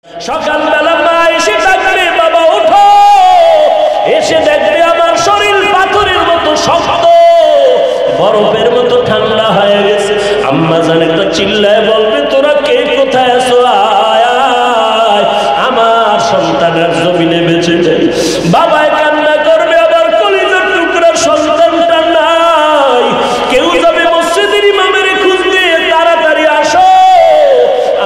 সকালবেলা মা এসে ডাকবে, বাবা ওঠো। এসে দেখবে আমার শরীর পাথরের মতো শক্ত, বরফের মতো ঠান্ডা হয়ে গেছে। আম্মা জান একটা চিল্লায় বলবে, তোরা কে কোথায় আছো, আয় আয়, আমার সন্তানের জমিনে বেঁচে যায়। বাবায় কান্না করবে, আবার কলিজার টুকরা সন্তানটা নাই। কেউ যাবে মসজিদের ইমামের খোঁজ দিয়ে, তাড়াতাড়ি আসো,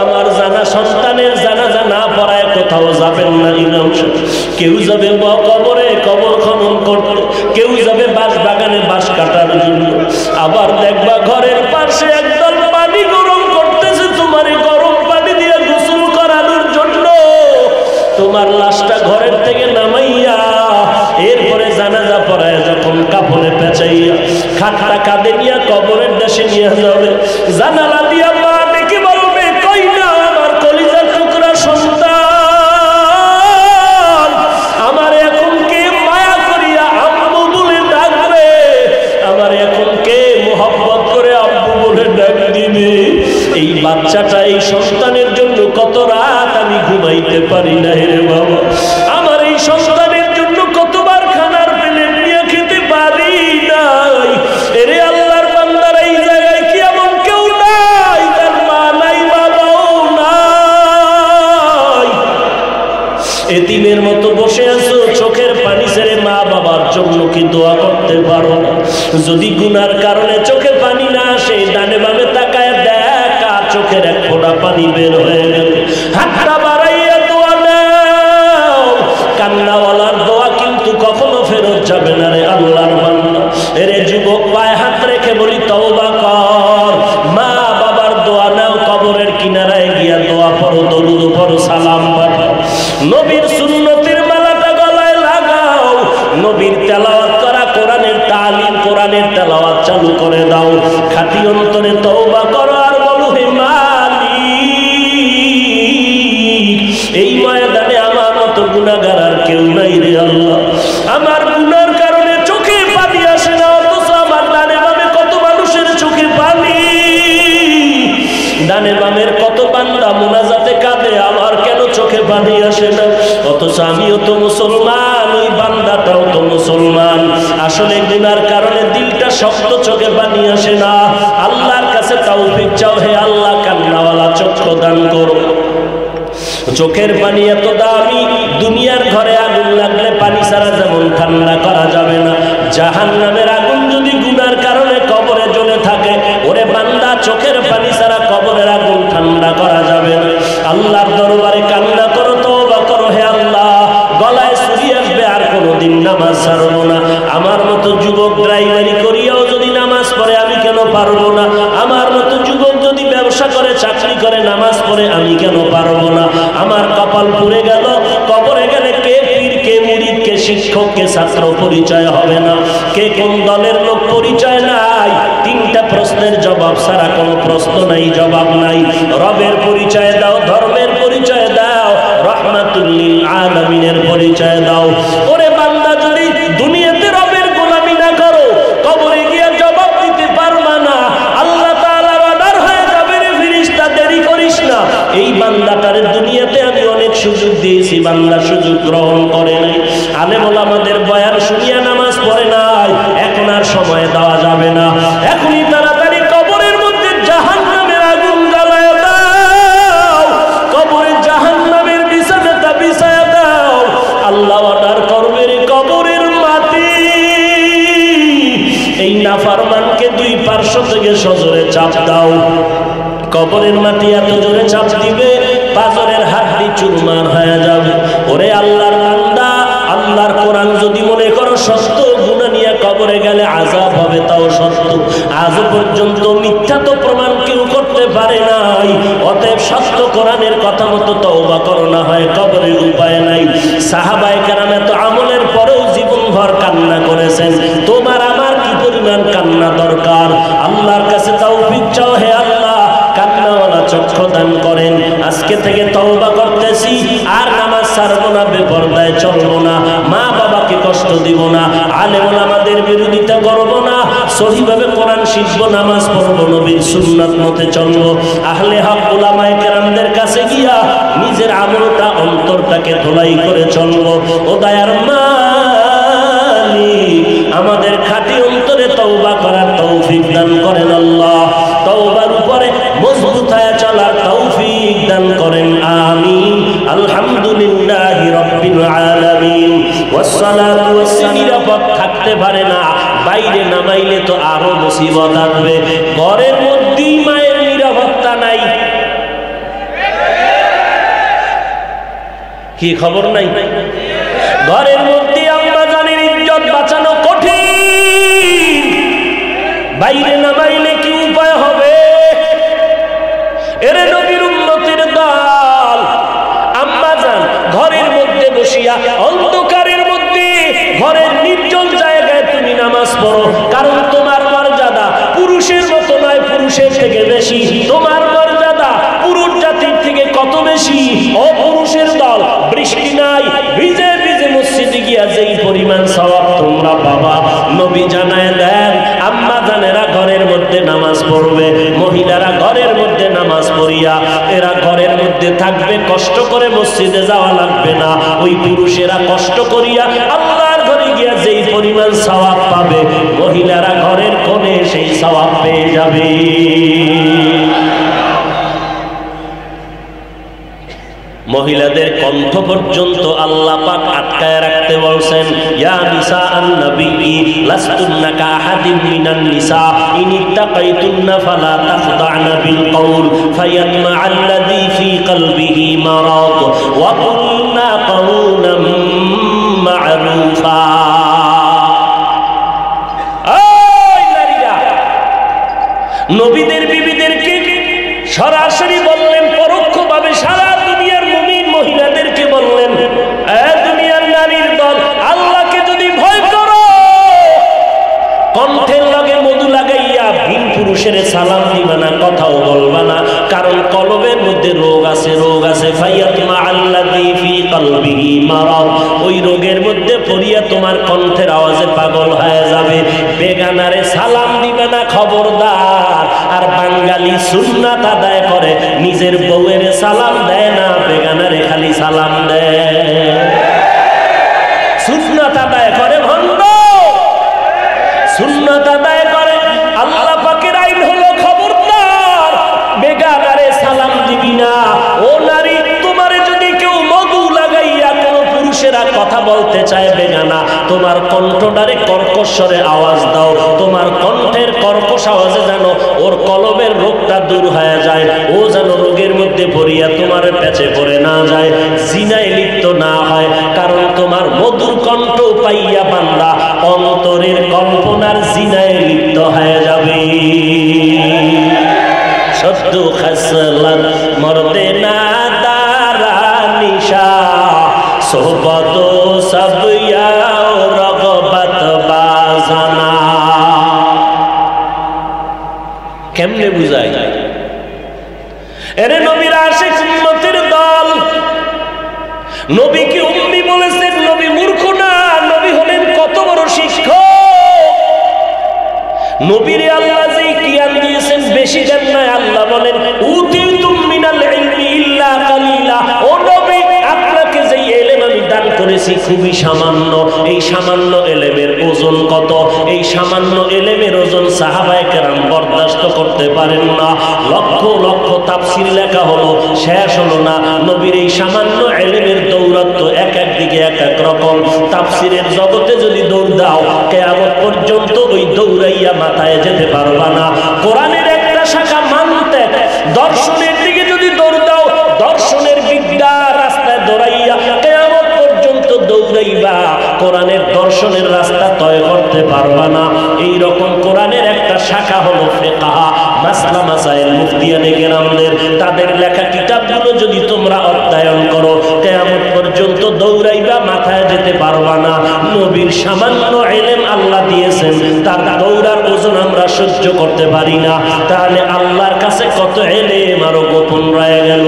আমার জানা সন্তানের জানাজা না পড়ায় কোথাও যাবেন না ইমাম সাহেব। কেউ যাবে কবরে কবর খনন করতে, কেউ যাবে বাঁশ বাগানে বাঁশ কাটার জন্য। আবার দেখবা ঘরের পাশে একদল পানি গরম করতেছে, তোমার গরম পানি দিয়ে গোসল করানোর জন্য। তোমার লাশটা ঘরের থেকে নামাইয়া এরপরে জানাজা পড়ায় যখন কাফনে পেঁচাইয়া খাটটা কাঁধে নিয়ে কবরের দেশে নিয়ে যাবে, জানালা দিয়া মা ডেকে বলবে, কই না আমার কলিজার টুকরা সন্তান, আমার এখন কে মায়া করিয়া আম্মু বলে ডাকবে, আমার এখন কে মোহব্বত করে আব্বু বলে ডাক দিবে। এই বাচ্চাটা, এই সন্তানের জন্য কত রাত আমি ঘুমাইতে পারি না রে বাবা। আমার এই সন্তানের জন্য কতবার খানার প্লেট নিয়ে খেতে পারি নাই। এরে আল্লাহর বান্দারা, এই জায়গায় কি এমন কেউ নাই তার মা নাই বাবাও নাই? এতিমের মতো বসে আছো, চোখের পানি ছেড়ে মা বাবার জন্য কি দোয়া করতে পারো না? যদি গুনার কারণে চোখে পানি না আসে, ডানে বামে তাকায় দেখ, আর চোখের এক ফোঁটা পানি বের হয়ে গেল। হাতটা বাড়াইয়া দোয়া নাও। কান্নাওয়ালার দোয়া কিন্তু কখনো ফেরত যাবে না রে আল্লাহর বান্দা। এরে যুবক, পায়ে হাত রেখে বলি, তওবা কর, মা বাবার দোয়া নাও, কবরের কিনারায় গিয়া দোয়া পড়ো, দরুদ পড়ো, সালাম পাঠাও, নবীর সুন্নতের মালাটা গলায় লাগাও, নবীর তেলাওয়াত করা কোরআনের তালিম, কোরআনের তেলাওয়াত চালু করে দাও। খাঁটি অন্তরে তওবা করো আর বলো, হে মালিক, এই ময়দানে আমার মতো গুনাহগার আর কেউ নাই রে আল্লাহ। আমার গুনার কারণে চোখে পানি আসে না, অথচ আমার ডানে বামে কত মানুষের চোখে পানি। ডানে বামের কত বান্দা মুনাজাতে কাঁদে, আমার কেন চোখে পানি আসে না? অথচ আমিও তো মুসলমান, ওই বান্দাটাও তো মুসলমান। আসলে গুনার কারণে দিলটা শক্ত, চোখে পানি আসে না। আল্লাহর কাছে তৌফিক চাও, হে আল্লাহ, কান্নাওয়ালা চক্ষু দান করো। চোখের পানি এত দামি, দুনিয়ার ঘরে আগুন লাগলে পানি ছাড়া যেমন ঠান্ডা করা যাবে না, জাহান্নামের আগুন যদি গুনার কারণে কবরে জ্বলে থাকে, ওরে বান্দা, চোখের পানি ছাড়া কবরের আগুন ঠান্ডা করা যাবে না। আল্লাহর দরবারে কান্না করো, তওবা করো, হে আল্লাহ, গলায় ছুরি আসবে আর কোনোদিন নামাজ ছাড়বো না। আমার মতো যুবক ড্রাইভারি করিয়াও যদি নামাজ পড়ে, আমি কেন পারবো না? আমার মতো যুবক যদি ব্যবসা করে, চাকরি করে, নামাজ পড়ে, আমি কেন পারবো না? আমার কপাল পুড়ে গেল, কবরে গেলে কে পীর, কে মুরিদ, কে শিক্ষক, কে ছাত্র পরিচয় হবে না, কে কোন দলের লোক পরিচয় নাই। তিনটা প্রশ্নের জবাব ছাড়া কোনো প্রশ্ন নাই, জবাব নাই। রবের পরিচয় দাও, ধর্মের পরিচয় দাও, রাহমাতুল লিল আলামিনের পরিচয় দাও। ওরে বান্দা, যদি দুনিয়াতে রবের গোলামি না করো, কবরে গিয়ে জবাব দিতে পারবা না। আল্লাহ তাআলার অর্ডার হয়ে যাবে, রে ফেরেশতা, দেরি করিস না। এই বান্দাটারে দুনিয়াতে আমি অনেক সুযোগ দিয়েছি, বান্দা সুযোগ গ্রহণ করে নাই। আলেম ওলামাদের বয়ান শুনিয়া নামাজ পড়ে নাই, এখন আর সময় দেওয়া যাবে না। এখনই তাড়াতাড়ি কবরের মধ্যে জাহান্নামের আগুন জ্বালায় দাও, কবরে জাহান্নামের বিছানাটা বিছায়া দাও। আল্লাহ অর্ডার করবে, রে কবরের মাটি, এই নাফরমানকে দুই পার্শ্ব থেকে সজোরে চাপ দাও। কবরের মাটি এত জোরে চাপ দিবে, পাজরের হাড্ডি চুরমার হয়ে যাবে। ওরে আল্লাহর বান্দা, আল্লাহর কোরআন যদি মনে করো সত্য, গুনাহ নিয়ে কবরে গেলে আযাব হবে তাও সত্য। আজ পর্যন্ত মিথ্যা তো প্রমাণ কেউ করতে পারে নাই। অতএব সত্য কোরআনের কথা মতো তওবা করো, না হয় কবরের উপায় নাই। সাহাবায়ে কেরাম এত আমলের পরেও জীবনভর কান্না করেছেন, তোমার আমার কি পরিমাণ কান্না দরকার? আল্লাহর কাছে তৌফিক চাও, হে আল্লাহ, কান্নাওয়ালা চক্ষু দান করেন। আজকে থেকে তওবা করতেছি, আর নামাজ ছাড়বো না, বেপরদায় চলবো না, মা বাবাকে কষ্ট দিব না, আলেম ওলামাদের বিরোধিতা করবো না, সহিভাবে কোরআন শিখবো, নামাজ পড়বো, নবীর সুন্নাত মতে চলবো, আহলে হক উলামায়ে কেরামদের কাছে গিয়া নিজের আমলটা অন্তরটাকে ধোলাই করে চলবো। ও দয়ার মালিক, আমাদের খাঁটি অন্তরে তওবা করার তৌফিক দান করেন আল্লাহ। তওবার উপরে মজবুত হয়ে চলার তৌফিক দান করেন, আমিন। আলহামদুলিল্লাহি রাব্বিল আলামিন। ওয়াসসালাতু ওয়াসসালামু। নিরাপদ থাকতে পারে না, বাইরে নামাইলে তো আরো মুসিবত আসবে। ঘরের মধ্যেই মায়ের নিরাপত্তা নাই, কি খবর নাই? ঘরের মধ্যে আম্মা জানের ইজ্জত বাঁচানো কঠিন, বাইরে নামাইলে কি উপায় হবে? এরে নবীর উম্মতের দল, আম্মা জান ঘরের মধ্যে বসিয়া অন্ধকারের মধ্যে ঘরের নির্জন জায়গায় তুমি নামাজ পড়ো, কারণ তোমার মর্যাদা পুরুষের মতো নয়, পুরুষের থেকে বেশি। তোমার মর্যাদা পুরুষ জাতির থেকে কত বেশি। ও পুরুষের দল, বৃষ্টি নাই, ভিজে ভিজে মসজিদে গিয়া যেই পরিমাণ সওয়াব তোমরা পাবা, নবী জানায় দেন আম্মা জানেরা ঘরের মধ্যে নামাজ পড়বে, মহিলারা ঘরের মধ্যে নামাজ পড়িয়া এরা ঘরের মধ্যে থাকবে, কষ্ট করে মসজিদে যাওয়া লাগবে না। ওই পুরুষেরা কষ্ট করিয়া আল্লাহর ঘরে গিয়া যেই পরিমাণ সওয়াব পাবে, মহিলারা ঘরের কোণে সেই সওয়াব পেয়ে যাবে। মহিলাদের কণ্ঠ পর্যন্ত আল্লাহ পাক আটকায় রাখতে বলছেন, ইয়া নিসা আন-নবী লাস্তুন্না কাআহাদিম মিনান নিসা ইন ইত্তাকাইতুন্না ফালা তাখদা'না বিল কওল ফায়াতমা'আল্লাযী ফী কলবিহি মারাদ ওয়া কুলনা কাওলাম মা'রুফা। এই নারীরা, নবীদের বিবিদেরকে সরাসরি বললেন, পরোক্ষভাবে সারা দুনিয়ার মুমিন মহিলাদেরকে বললেন, দুনিয়ার নারীর দল, আল্লাহকে যদি ভয় করো, কণ্ঠের লগে মধু লাগাইয়া ভিন পুরুষের সালাম দিবা না, কথাও বলবা না, কারণ কলবের মধ্যে রোগ আছে, রোগ আছে। ফায়াতমা আল্লাযী ফী কলবিহি মারাদ, ওই রোগের মধ্যে পড়িয়া তোমার কণ্ঠের আওয়াজে পাগল হয়ে যাবে। বেগানারে সালাম দিবে না, খবরদার। আর বাঙালি সুন্নাত আদায় করে, নিজের বউয়ের সালাম দেয় না, বেগানারে খালি সালাম দেয়। সুন্নাত আদায় করে ভণ্ড, সুন্নাত আদায় করে। আল্লাহ পাকের আইন হলো খবরদার, বেগানারে সালাম দিবি না। ও নারী, তোমারে যদি কেউ মধু লাগাইয়া কোন পুরুষেরা কথা বলতে চায় বেগানা, তোমার কণ্ঠটারে কর্কশ্বরে আওয়াজ দাও, তোমার কণ্ঠের কর্কশ আওয়াজে যেন ওর কলবের রোগটা দূর হয়ে যায়, ও যেন রোগের মধ্যে পড়িয়া তোমার পেছে পড়ে না যায়, জিনায় লিপ্ত না হয়। কারণ তোমার মধুর কণ্ঠ পাইয়া বান্দা অন্তরের কল্পনার জিনায় লিপ্ত হয়ে যাবে। সদ্য খাসলাত মরদে না দারা নিশা সোহবত সব ইয়াও রগবত বাজানা। কেমনে বুঝাই? এরে নবীর আশিক উম্মতের দল, নবীকে উম্মি বলেছেন, নবী মূর্খ না, নবী হলেন কত বড় শিক্ষক। নবীরে আল্লাহ যে জ্ঞান দিয়েছেন বেশি দেন নাই। আল্লাহ বলেন, উতিতুম মিনাল ইলমি ইল্লা কালিলা। ও নবী, আপনাকে যে ইলম আমি দান করেছি খুবই সামান্য। এই সামান্য ইলমের ওজন কত? এই সামান্য ইলমের ওজন সাহাবায়ে কেরাম বরদাস্ত করতে পারেন না। লক্ষ লক্ষ তাফসীর লেখা হলো, শেষ হলো না। নবীর এই সামান্য ইলমের দৌরাত্ম্য এক এক দিকে এক এক রকম। তাফসীরের জগতে যদি দৌড় দাও, কিয়ামত পর্যন্ত ওই দৌড়াইয়া মাথায় যেতে পারবা না। কোরআনের একটা শাখা মানতে, দর্শনের দিকে যদি দৌড় দাও, দর্শনের বিদ্যা রাস্তায় দৌড়াইয়া কিয়ামত পর্যন্ত দৌড়াইবা, কোরআনের দর্শনের রাস্তা তয় করতে পারবা না। এই রকম কোরআনের একটা শাখা হলো ফিকহ, মাসলা মাসাইল মুফতিয়ানে কেরামদের, তাদের লেখা কিতাবগুলো যদি তোমরা অধ্যয়ন করো, কিয়ামত পর্যন্ত দৌড়াইবা, মাথায় যেতে পারবা না। নবীর সামান্য ইলম আল্লাহ দিয়েছেন, তার দৌড়ার ওজন আমরা সহ্য করতে পারি না। তাহলে আল্লাহর কাছে কত ইলম আরো গোপন রয়ে গেল।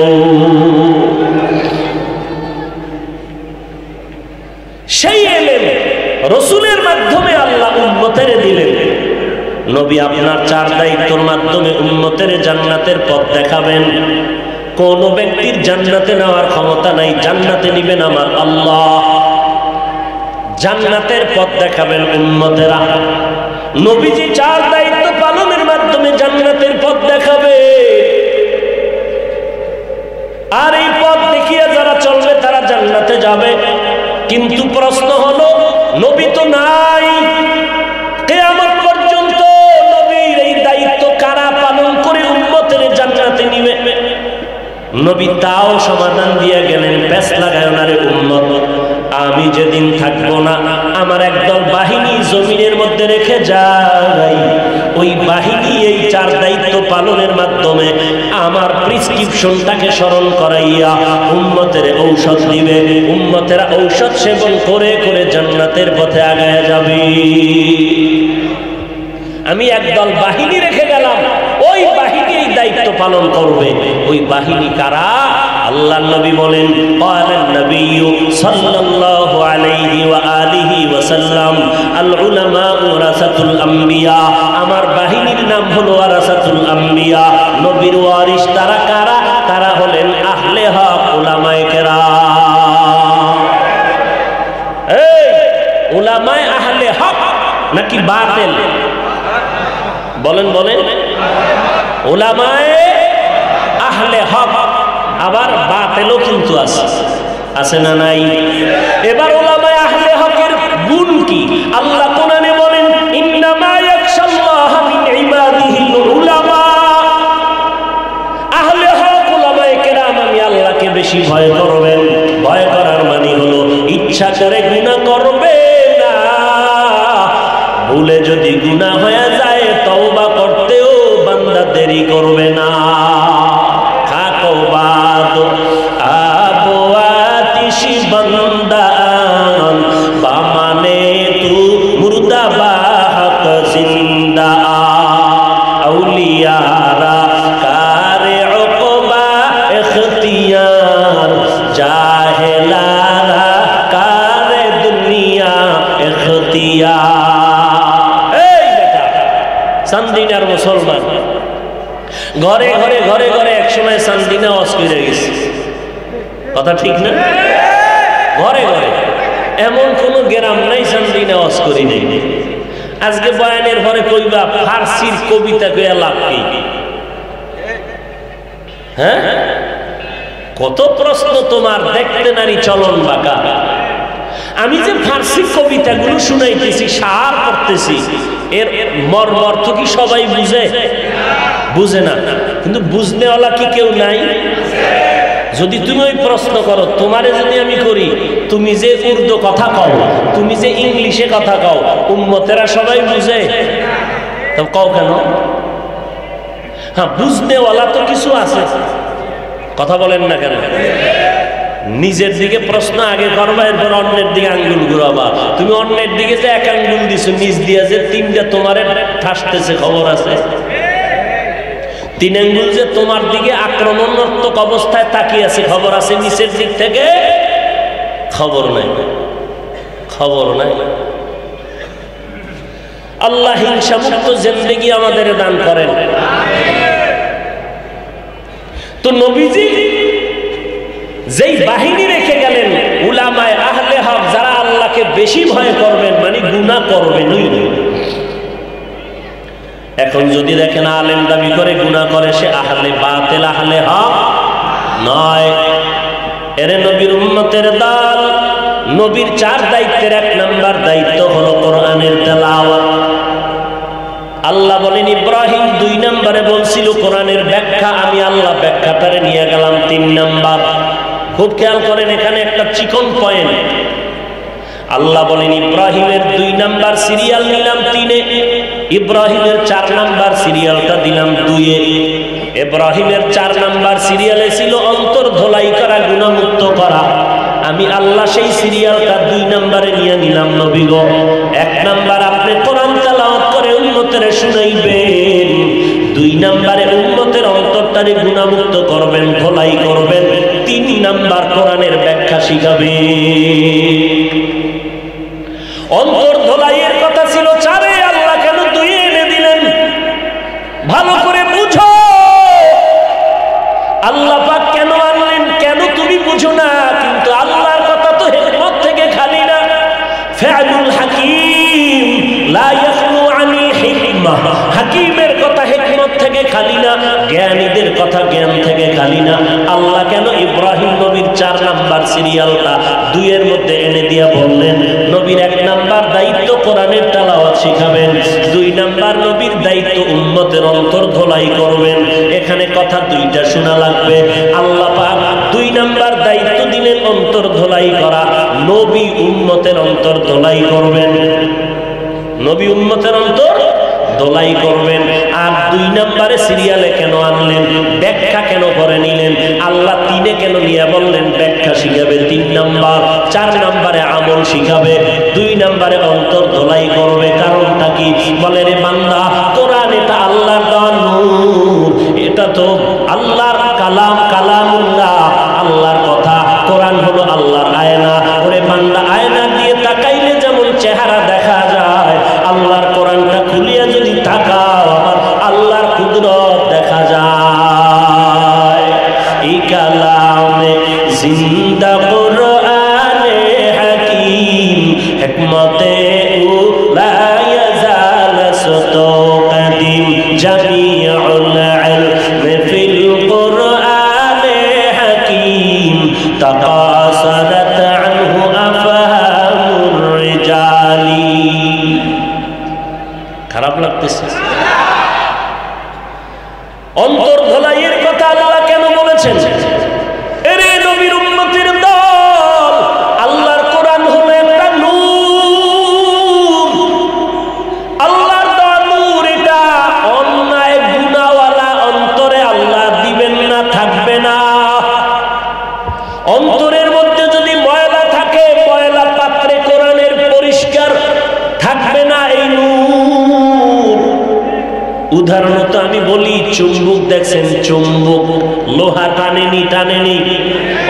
নবী আপনার 4 দায়িত্বের মাধ্যমে উম্মতের জান্নাতের পথ দেখাবেন। কোন ব্যক্তির জান্নাতে নেওয়ার ক্ষমতা নাই, জান্নাতে নিবেন আমার আল্লাহ। জান্নাতের পথ দেখাবেন উম্মতেরা। নবীজি 4 দায়িত্ব পালনের মাধ্যমে জান্নাতের পথ দেখাবে। আর এই পথ দেখিয়ে যারা চলবে তারা জান্নাতে যাবে। কিন্তু প্রশ্ন হলো, নবী তো নাই, কিয়ামত পর্যন্ত নবীর এই দায়িত্ব কারা পালন করে উম্মতের জান্নাতে নিবে? নবী তাও সমাধান দিয়ে গেলেন, পেছ লাগায় না রে উম্মত, আমি যেদিন থাকবো না আমার একদল বাহিনী জমিনের মধ্যে রেখে যাই। ওই বাহিনী এই 4 দায়িত্ব পালনের মাধ্যমে আমার প্রেসক্রিপশনটাকে স্মরণ করাইয়া উম্মতের ঔষধ দিবে। উম্মতেরা ঔষধ সেবন করে করে জান্নাতের পথে আগায় যাবে। আমি একদল বাহিনী রেখে গেলাম, ওই বাহিনী এই দায়িত্ব পালন করবে। ওই বাহিনী কারা? আল্লাহর নবী বলেন, ক্বালান নবিয়্যু সাল্লাল্লাহু আলাইহি ওয়া আলিহি ওয়া সাল্লাম, আল উলামা ওয়ারাসাতুল আম্বিয়া। আমার বাহিনীর নাম হলো ওয়ারাসাতুল আম্বিয়া, নবীর ওয়ারিস। তারা কারা? তারা হলেন আহলে হক, উলামায়ে কেরাম। এই উলামায়ে আহলে হক নাকি বাতিল? বলেন বলেন। উলামায়ে আহলে হক, আবার বাতিলও কিন্তু আছে না নাই? এবার উলামায়ে আহলে হকের গুণ কি? আল্লাহ কোরআনে বলেন, ইন্নামা ইয়াখশাল্লাহা মিন ইবাদিহিল উলামা। আহলে হক উলামায়ে কেরাম আমি আল্লাহকে বেশি ভয় করবেন। ভয় করার মানে হলো ইচ্ছা করে গুনাহ করবে না। ভুলে যদি গুনাহ হয়ে যায় তওবা করতেও বান্দা দেরি করবে না। খাকো বাদ আবো আতিশি বান্দান বামানে তু মুর্দা বাহক জিন্দা। আউলিয়ারা কারে উকবা ইখতিয়ার, জাহেলারা কারে দুনিয়া ইখতিয়ার। সান্দিনার মুসলমান ঘরে ঘরে ঘরে ঘরে একসময় সান্দিনা অস্কিরে গেছে, কথা ঠিক না? ঘরে ঘরে এমন কোন গ্রাম নাই সান্দিনা অস্করি নেই। আজকে বয়ানের পরে কইবা ফার্সির কবিতা কইয়া লাভ কি? হ্যাঁ, কত প্রশ্ন তোমার, দেখতে নারী চলন বাঁকা। আমি যে ফার্সি কবিতাগুলো শুনাইতেছি, সার করতেছি, এর মর্ম অর্থ কি সবাই বুঝে? বুঝে না। কিন্তু বুঝনেওয়ালা কি কেউ নাই? যদি তুমি ওই প্রশ্ন করো, তোমারে যদি আমি করি, তুমি যে উর্দু কথা কও, তুমি যে ইংলিশে কথা কও, উম্মতেরা সবাই বুঝে? তবে কও কেন? হ্যাঁ, বুঝনেওয়ালা তো কিছু আছে, কথা বলেন না কেন? নিজের দিকে প্রশ্ন আগে করবা, এরপর অন্যের দিকে আঙ্গুল ঘুরাবা। তুমি অন্যের দিকে যে 1 আঙ্গুল দিছো, নিজ দিয়া যে 3টা তোমারে ঠাসতেছে, খবর আছে? 3 আঙ্গুল যে তোমার দিকে আক্রমণাত্মক অবস্থায় তাকিয়ে আছে, খবর আছে? নিচের দিক থেকে খবর নাই, খবর নাই। আল্লাহ হিংসা মুক্ত জিন্দেগি আমাদের দান করেন। তো নবীজি যেই বাহিনী রেখে গেলেন, উলামায়ে আহলে হক, যারা আল্লাহকে বেশি ভয় করবেন, মানে গুনাহ করবেনই। এখন যদি দেখেন আলেম দাবি করে গুনাহ করে, সে আহলে বাতিল, আহলে হক নয়। এরে নবীর উম্মতের দল। নবীর 4 দায়িত্বের 1 নাম্বার দায়িত্ব হলো কোরআনের তেলাওয়াত। আল্লাহ বলেন, ইব্রাহিম 2 নম্বরে বলছিল কোরআনের ব্যাখ্যা, আমি আল্লাহ ব্যাখ্যাটারে নিয়ে গেলাম 3 নাম্বার। খুব খেয়াল করেন, এখানে একটা চিকন পয়েন্ট। আল্লাহ বলেন, ইব্রাহিমের 2 নাম্বার সিরিয়াল নিলাম 3-এ, ইব্রাহিমের 4 নাম্বার সিরিয়ালটা দিলাম 2-এ। ইব্রাহিমের 4 নাম্বার সিরিয়ালে ছিল অন্তর ধোলাই করা, গুনাহমুক্ত করা। আমি আল্লাহ সেই সিরিয়ালটা 2 নাম্বারে নিয়ে নিলাম। নবী গো, 1 নাম্বার আপনি কোরআন তেলাওয়াত করে উম্মতের শুনাইবেন, 2 নাম্বারে উম্মতের অন্তরটারে গুনাহমুক্ত করবেন, ধোলাই করবেন, 3 নাম্বার কোরআনের ব্যাখ্যা শিখাবেন। অন্তর ধোলাইয়ের কথা ছিল 4-এ, আল্লাহ কেন 2-এ এনে দিলেন? খালি না, জ্ঞানীদের কথা জ্ঞান থেকে খালি না। আল্লাহ কেন ইব্রাহিম নবীর 4 নাম্বার সিরিয়ালটা 2 এর মধ্যে এনে দিয়া বললেন, নবীর 1 নাম্বার দায়িত্ব কোরআনের তেলাওয়াত শিখাবেন, 2 নাম্বার নবীর দায়িত্ব উম্মতের অন্তর ধোলাই করবেন। এখানে কথা 2টা শোনা লাগবে। আল্লাহ পাক 2 নাম্বার দায়িত্ব দিলেন অন্তর ধোলাই করা। নবী উম্মতের অন্তর ধোলাই করবেন, নবী উম্মতের অন্তর ধোলাই করবেন। আর 2 নম্বরে সিরিয়ালে কেন আনলেন, ব্যাখ্যা কেন করে নিলেন? আল্লাহ 3-এ কেন নিয়ে বললেন ব্যাখ্যা শিখাবে 3 নাম্বার, 4 নম্বরে আমল শিখাবে, 2 নম্বরে অন্তর ধোলাই করবে। কারণটা কি? বলে রে বান্দা, কোরআন এটা আল্লাহর দেওয়া নূর, এটা তো আল্লাহর কালাম, কালামুল্লাহ, আল্লাহর কথা। কোরআন হলো আল্লাহর আয়না। ওরে বান্দা, আয়না দিয়ে তাকাইলে যেমন চেহারা দেখা যায়, আল্লাহর কোরআনটা খুলিয়া যদি তাকাও, আমার আল্লাহর কুদরত দেখা যায়। এই কালামে জিন্দা কোরআনে হাকিম, হিকমতে লা ইয়াজাল সতো কদিম, জামিউল ইলম ফিল কোরআনে হাকিম, তাকাসারাত আনহু আফহামুর রিজালি। খারাপ লাগতেছে? অন্তর ধোলাইয়ের কথা আল্লাহ কেন বলেছেন? এরে নবীর উম্মতের দল, আল্লাহর কোরআন হলো একটা নূর, আল্লাহর দেওয়া নূর। এটা অন্যায় গুনাহওয়ালা অন্তরে আল্লাহ দিবেন না, থাকবে না। অন্তরের মধ্যে যদি ময়লা থাকে, ময়লা পাত্রে কোরআনের পরিষ্কার থাকবে না এই নূর। উদাহরণত আমি বলি, চুম্বক দেখছেন, চুম্বক লোহা টানেনি, টানেনি?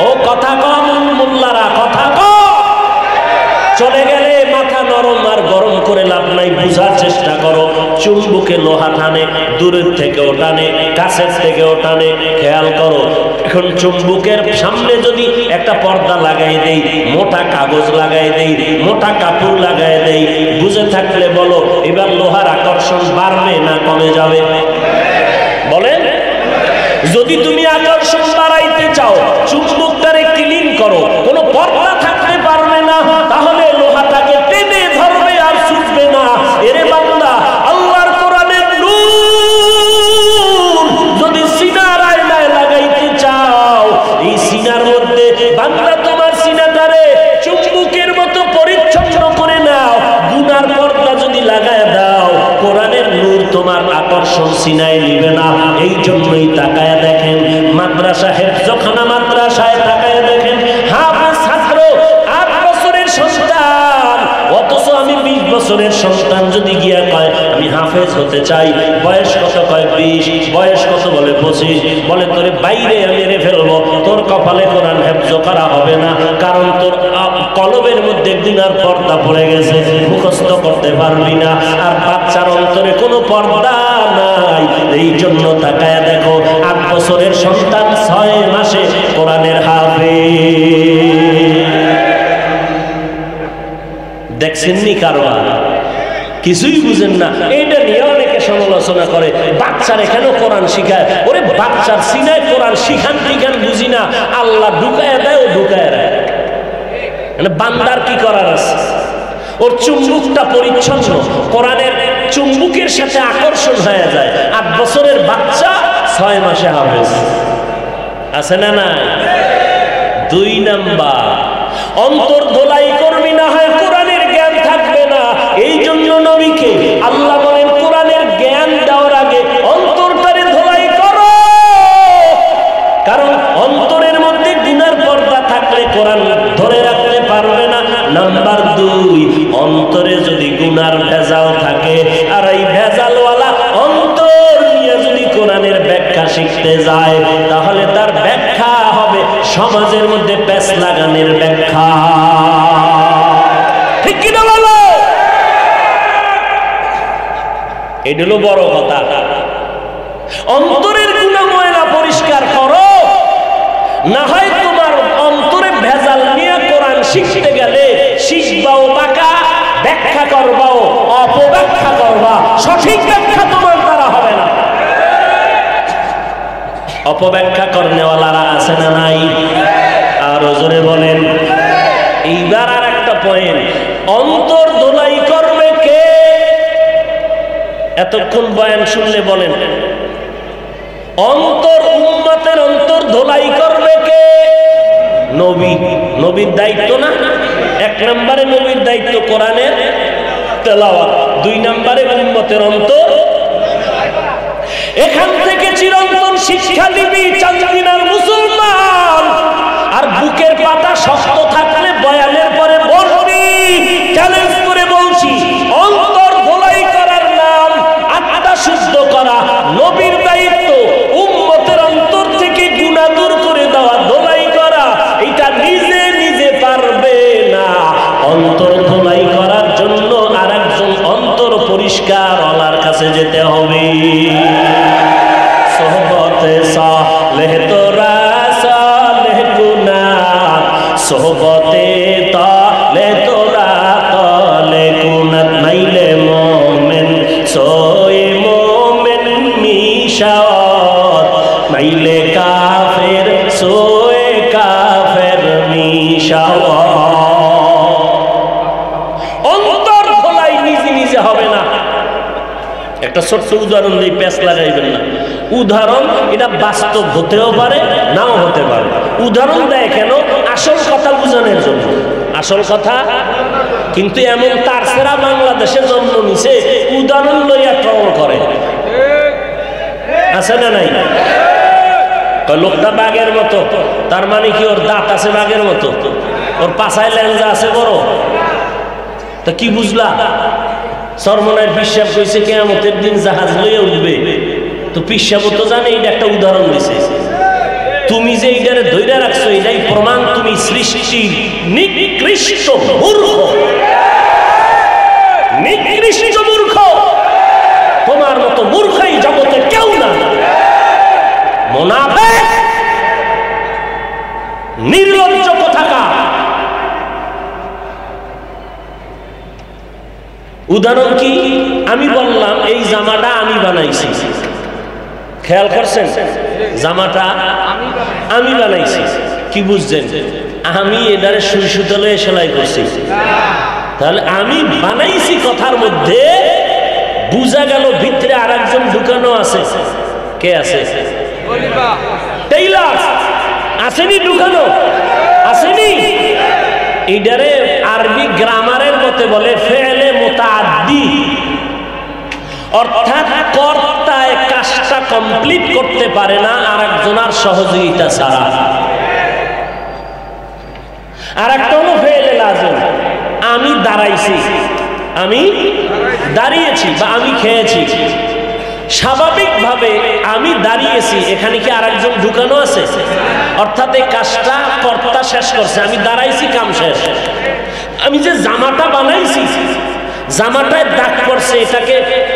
ও কথা কম মোল্লারা, কথা কম। চলে গেলে মাথা নরম আর গরম করে লাভ নাই, বুঝার চেষ্টা করো। চুম্বকে লোহা টানে, দূরের থেকেও টানে, কাছের থেকেও টানে। খেয়াল করো, এখন চুম্বকের সামনে যদি একটা পর্দা লাগাই দেই, মোটা কাগজ লাগাই দেই, মোটা কাপড় লাগাই দেই, বুঝে থাকলে বলো এবার লোহার আকর্ষণ বাড়বে না কমে যাবে? বলেন। যদি তুমি আকর্ষণ বাড়াইতে চাও, চুম্বকটারে ক্লিন করো, কোনো পর্দা থাকতে পারবে না, তাহলে লোহাটাকে টেনে ধরবে আর ছুটবে না। এরে বান্দা, আল্লাহর কোরআনের নূর যদি সিনার আয়নায় লাগাইতে চাও, এই সিনার মধ্যে বান্দা তোমার সিনাটারে চুম্বকের মতো পরিচ্ছন্ন করে নাও। গুনার পর্দা যদি লাগায় দাও, কোরআনের নূর তোমার আকর্ষণ সিনায় নিবে না। এই জন্যই তাকায় দেখেন মাদ্রাসা, হেফজখানা মাদ্রাসায় তাকায় দেখেন, হাফেজ ছাত্র 8 বছরের সন্তান, অথচ আমি 20 বছরের সন্তান যদি গিয়া কয় আমি হাফেজ হতে চাই, বয়স কত? কয় 20। বয়স কত? বলে 25। বলে তোরে বাইরে আমি মেরে ফেলবো, তোর কপালে কোরআন হেফজ করা হবে না, কারণ তোর কলবের মধ্যে গুনার পর্দা পড়ে গেছে, মুখস্থ করতে পারবি না। আর বাচ্চার অন্তরে কোনো পর্দা নাই। এই জন্য তাকায়া দেখো, 8 বছরের সন্তান 6 মাসে কোরআনের হাফেজ। দেখছেননি কারবার? কিছুই বুঝেন না। এইটা নিয়ে অনেকে সমালোচনা করে, বাচ্চারে কেন কোরআন শিখায়? ওরে বাচ্চার সিনায় কোরআন শিখান টিখান বুঝি না, আল্লাহ ঢুকায় দেয়, ও ঢুকায় দেয়। বান্দার কি করার আছে? ওর চুম্বকটা পরিচ্ছন্ন, কোরআনের চুম্বকের সাথে আকর্ষণ হয়ে যায়। 8 বছরের বাচ্চা 6 মাসে হাফেজ আছে না? না। 2 নাম্বার, অন্তর ধোলাই করবি, না হয় কোরআনের জ্ঞান থাকবে না। এই জন্য নবীকে আল্লাহ বলেন, কোরআনের জ্ঞান দেওয়ার আগে অন্তরটারে ধোলাই করো, কারণ অন্তরের মধ্যে গুনার পর্দা থাকলে কোরআন ধরে রাখতে পারবে না। নাম্বার 2, অন্তরে যদি গুনার ভেজাল থাকে, আর এই ভেজালওয়ালা অন্তর নিয়ে যদি কোরআনের ব্যাখ্যা শিখতে যায়, তাহলে তার ব্যাখ্যা হবে সমাজের মধ্যে প্যাঁচ লাগানোর ব্যাখ্যা। ঠিক কিনা বলো? এটা হলো বড় কথা। অন্তরের গুনাহ ময়লা পরিষ্কার করো, না হয় তোমার অন্তরে ভেজাল নিয়ে কোরআন শিখতে গেলে শিখবাও বাঁকা, ব্যাখ্যা করবাও অপব্যাখ্যা করবা, সঠিক ব্যাখ্যা তোমার দ্বারা হবে না। অপব্যাখ্যা করনেওয়ালারা আছে না নাই? আর জোরে বলেন। এইবার আর একটা পয়েন্ট, অন্তর ধোলাই করবে কে? এতক্ষণ বয়ান শুনলে বলেন, অন্তর, উম্মতের অন্তর ধোলাই করবে কে? নবী। নবীর দায়িত্ব না? এক নম্বরে নবীর দায়িত্ব কোরআনের তেলাওয়াত, দুই নম্বরে উম্মতের অন্তর। এখান থেকে চিরন্তন শিক্ষা দিবি চান্দিনার মুসলমান। আর বুকের পাতা শক্ত থাকলে বয়ানের পরে বলবি, চ্যালেঞ্জ করে বলছি, অন্তর ধোলাই করার নাম আত্মা শুদ্ধ করা। নবীর দায়িত্ব উম্মতের অন্তর থেকে গুনাহ দূর করে দেওয়া, ধোলাই করা। এটা নিজে নিজে পারবে না। অন্তর ধোলাই করার জন্য আরেকজন অন্তর পরিষ্কার ওয়ালার কাছে যেতে হবে। সোহবতে সালেহ তোরা সালেহ গুনাহ, সোহবতে তালে তোরা তালে গুনাহ। নাইলে মোমেন সোয়ে মোমেন মিশাওয়াত, নাইলে কাফের সোয়ে কাফের মিশাওয়াত। অন্তর ধোলাই নিজে নিজে হবে না। একটা ছোট্ট উদাহরণ দিয়ে প্যাঁচ লাগাইবেন না। উদাহরণ এটা বাস্তব হতেও পারে, নাও হতে পারে। উদাহরণ দেয় কেন? আসল কথা বুঝানোর জন্য। আসল কথা কিন্তু এমন তার সেরা বাংলাদেশে জন্ম নিছে, উদাহরণ লইয়া ট্রল করে, আছে না নাই? লোকটা বাঘের মতো, তার মানে কি ওর দাঁত আছে বাঘের মতো, ওর পাছায় লেঞ্জা আছে বড়। তা কি বুঝলা? সরমনের পিসাব কইছে কিয়ামতের দিন জাহাজ লইয়া উঠবে। তো পিসাবও তো জানে, এটা একটা উদাহরণ দিছে। তুমি যে এইটারে ধইরা রাখছো, এটাই প্রমাণ তুমি সৃষ্টির নিকৃষ্ট মূর্খ। নিকৃষ্ট মূর্খ। তোমার মতো মূর্খই জগতে কেউ না। মুনাফিক, নির্লজ্জ কোথাকার। উদাহরণ কি? আমি বললাম এই জামাটা আমি বানাইছি, খেয়াল করছেন? জামাটা আমি বানাইছি। কি বুঝছেন? আমি এটারে সুই সুতলে সেলাই করছি। তাহলে আমি বানাইছি কথার মধ্যে বুঝা গেল ভিতরে আর একজন ঢুকানো আছে। কে আছে? টেইলার আসেনি? ঢুকানো আসেনি? এইটারে আরবি গ্রামারের মতে বলে ফেলে মুতাআদ্দি, অর্থাৎ কর্তায় কাজটা কমপ্লিট করতে পারে না আরেকজনের সহযোগিতা ছাড়া। আর একটা হলো ফেলে লাজিম, আমি দাঁড়াইছি, আমি দাঁড়িয়েছি বা আমি খেয়েছি। স্বাভাবিকভাবে আমি দাঁড়িয়েছি, এখানে কি আরেকজন ঢুকানো আছে? অর্থাৎ এই কাজটা কর্তা শেষ করছে, আমি দাঁড়াইছি, কাম শেষ। আমি যে জামাটা বানাইছি, জামাটায় দাগ পড়ছে, এটাকে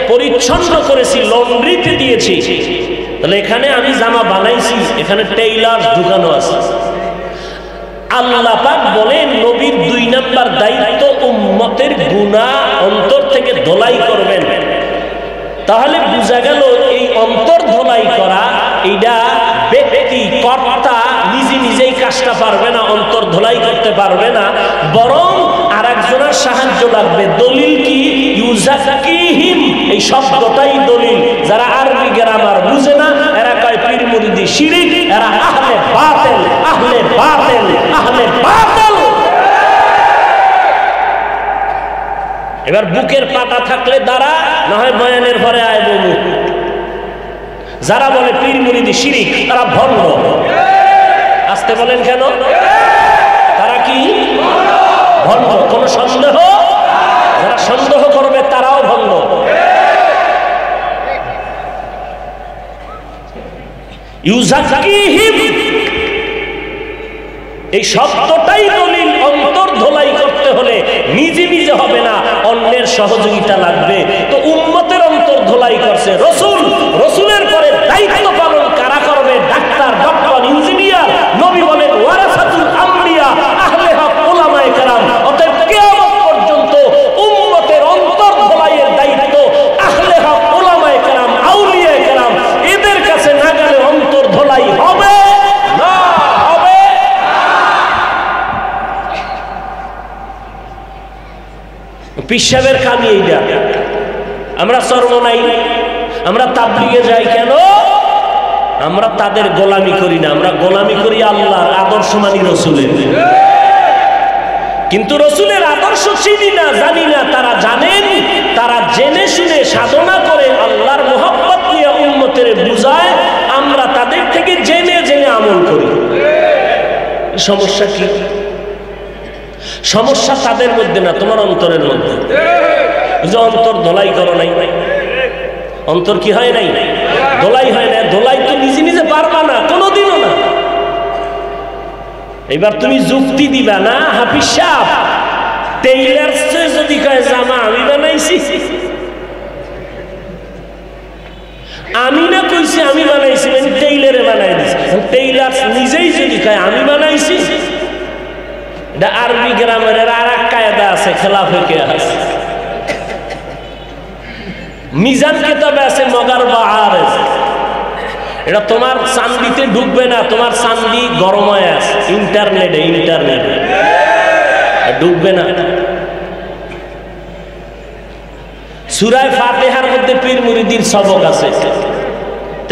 পরিচ্ছন্ন করেছি, লন্ড্রিতে দিয়েছি। তাহলে এখানে আমি জামা বানাইছি, এখানে টেইলার ঢুকানো আছে। আল্লাহ পাক বলেন নবীর 2 নাম্বার দায়িত্ব উম্মতের গুনাহ অন্তর থেকে ধোলাই করবেন। তাহলে বোঝা গেল এই অন্তর ধোলাই করা, এইটা ব্যক্তি কর্তা নিজে নিজেই কাজটা পারবে না, অন্তর ধোলাই করতে পারবে না, বরং আরেকজনের সাহায্য লাগবে। দলিল কি? ইউজাক্কিহিম, এই শব্দটাই দলিল। যারা আরবি গ্রামার বুঝে না এরা কয় পীর মুরিদি শিরিক, এরা আহলে বাতিল, আহলে বাতিল, আহলে বাতিল। এবার বুকের পাটা থাকলে দাঁড়া, না হয় বয়ানের পরে আয় বলু। যারা বলে পীর মুরিদি শিরিক তারা ভণ্ড। আসতে বলেন কেন? তারা কি ভণ্ড? কোন সন্দেহ? যারা সন্দেহ করবে তারাও ভণ্ড। ইউজাক্কিহিম, এই শব্দটাই দলিল। অন্তর ধোলাই করতে হলে নিজে নিজে হবে না, অন্যের সহযোগিতা লাগবে। তো উম্মতের অন্তর ধোলাই করছে রাসূল, রাসূলের পরে দায়িত্ব পালন কারা করবে? Doctor, doctor, engineer. নবী বলেন ওয়ারাসাতুল আমবিয়া, আহলে হক, উলামায়ে কেরাম। অতএব কিয়ামত পর্যন্ত উম্মতের অন্তর ধোলাইয়ের দায়িত্ব আহলে হক, উলামায়ে কেরাম, আউলিয়ায়ে কেরাম। এদের কাছে না গেলে অন্তর ধোলাই পীর সাহেবের কামি এইটা। আমরা চরমনাই, আমরা তাবলীগে যাই কেন? আমরা তাদের গোলামি করি না, আমরা গোলামি করি আল্লাহর, আদর্শ মানি রসুলের। কিন্তু রসুলের আদর্শ চিনি না, জানি না। তারা জানেন, তারা জেনে শুনে সাধনা করে আল্লাহর মোহাব্বত নিয়ে উম্মতের বুঝায়, আমরা তাদের থেকে জেনে জেনে আমল করি। সমস্যা কি? সমস্যা তাদের মধ্যে না, তোমার অন্তরের মধ্যে। যে অন্তর ধোলাই করো নাই, অন্তর কি হয় নাই? ধোলাই হয় না। ধোলাই তো নিজে নিজে পারবা না, কোনোদিনও না। এবার তুমি যুক্তি দিবা না, হাফিজ সাহেব টেইলার যদি কয় জামা আমি বানাইছি, আমি না কইছি আমি বানাইছি, মানে টেইলারে বানাই দিছি। টেইলার নিজেই যদি কয় আমি বানাইছি, এটা আরবি গ্রামারের আর এক কায়দা আছে, খেলাফে কে আছে, মিজান কিতাবে আছে মগার বা আরেজ। এটা তোমার চান্দিতে ঢুকবে না, তোমার চান্দি গরম হয়ে আছে ইন্টারনেটে, ইন্টারনেটে ঢুকবে না। সূরা ফাতিহার মধ্যে পীর মুরিদির সবক আছে।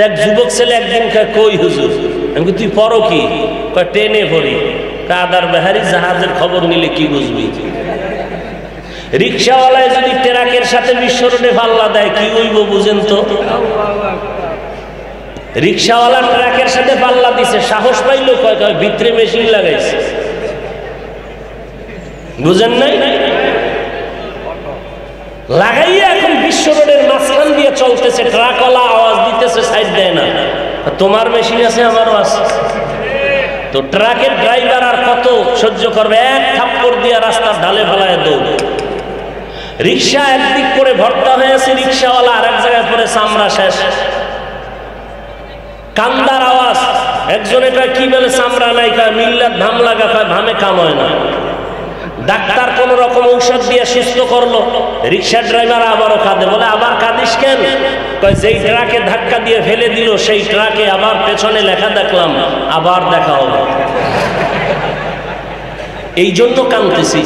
এক যুবক ছেলে একদিন কয় কই হুজুর, আমি তুই পড়ো কি? কয় ট্রেনে পড়ি। কাদার বেহারি জাহাজের খবর নিলে কি বুঝবি? রিক্সাওয়ালায় যদি ট্রাকের সাথে বিশ্ব রোডে পাল্লা দেয় কি হইব বুঝেন তো? রিক্সাওয়ালা ট্রাকের সাথে পাল্লা দিছে, সাহস পাইল কয় কয় ভিতরে মেশিন লাগাইছে, বুঝেন নাই? লাগাইয়া এখন বিশ্ব রোডের মাঝখান দিয়ে চলতেছে, ট্রাকওয়ালা আওয়াজ দিতেছে, সাইড দেয় না। তোমার মেশিন আছে, আমারও আছে। তো ট্রাকের ড্রাইভার আর কত সহ্য করবে? এক থাপ্পড় দিয়ে রাস্তার ঢালে ফেলায় দৌড়। রিক্সা একদিক করে ভর্তা হয়েছে, রিক্সাওয়ালা আর এক জায়গায় পরে চামড়া শেষ। কান্দার আওয়াজ। একজনে কয় কি বলে চামড়া নাই, কয় মিল্লাত ধাম লাগা, কয় ধামে কাম হয় না। ডাক্তার কোন রকম ঔষধ দিয়ে সুস্থ করলো, রিক্সা ড্রাইভার আবারও কাঁদে। বলে আবার কাঁদিস কেন? কয় যেই ট্রাকে ধাক্কা দিয়ে ফেলে দিল সেই ট্রাকে আবার পেছনে লেখা দেখলাম আবার দেখা হবে, এই জন্য কাঁদতেছি।